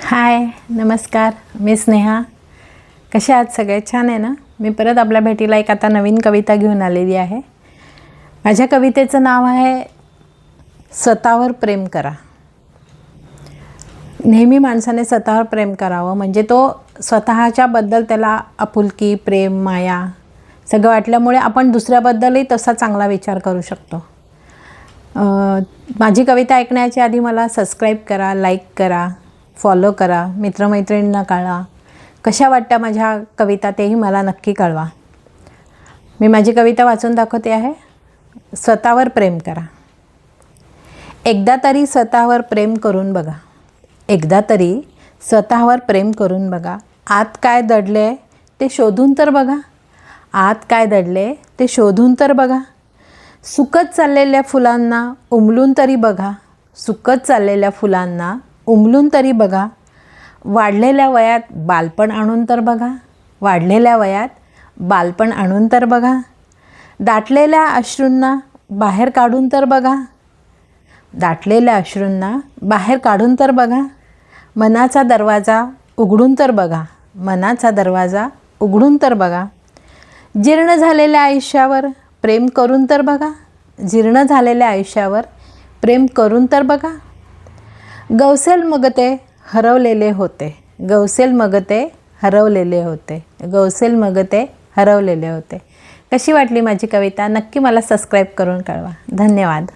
हाय, नमस्कार. मी स्नेहा. कसे आहात सगळे? छान आहे ना? मी परत आपल्या भेटीला एक आता नवीन कविता घेऊन आलेली आहे. माझ्या कवितेचं नाव आहे स्वतःवर प्रेम करा. नेहमी माणसाने स्वतःवर प्रेम करावं, म्हणजे तो स्वतःच्याबद्दल त्याला आपुलकी, प्रेम, माया सगळं वाटल्यामुळे आपण दुसऱ्याबद्दलही तसा चांगला विचार करू शकतो. माझी कविता ऐकण्याच्या आधी मला सबस्क्राईब करा, लाईक करा, फॉलो करा, मित्रमैत्रिणींना कळवा. कशा वाटत्या माझ्या कविता तेही मला नक्की कळवा. मी माझी कविता वाचून दाखवते आहे. स्वतःवर प्रेम करा. एकदा तरी स्वतःवर प्रेम करून बघा. एकदा तरी स्वतःवर प्रेम करून बघा. आत काय दडले ते शोधून तर बघा. आत काय दडले ते शोधून तर बघा. सुकत चाललेल्या फुलांना उमलून तरी बघा. सुकत चाललेल्या फुलांना उमलून तरी बघा. वाढलेल्या वयात बालपण आणून तर बघा. वाढलेल्या वयात बालपण आणून तर बघा. दाटलेल्या अश्रूंना बाहेर काढून तर बघा. दाटलेल्या अश्रूंना बाहेर काढून तर बघा. मनाचा दरवाजा उघडून तर बघा. मनाचा दरवाजा उघडून तर बघा. जीर्ण झालेल्या आयुष्यावर प्रेम करून तर बघा. जीर्ण झालेल्या आयुष्यावर प्रेम करून तर बघा. गौसेल मग ते हरवलेले होते. गौसेल मग ते हरवलेले होते. गौसेल मग ते हरवलेले होते. कशी वाटली माझी कविता? नक्की मला सबस्क्राईब करून कळवा. धन्यवाद.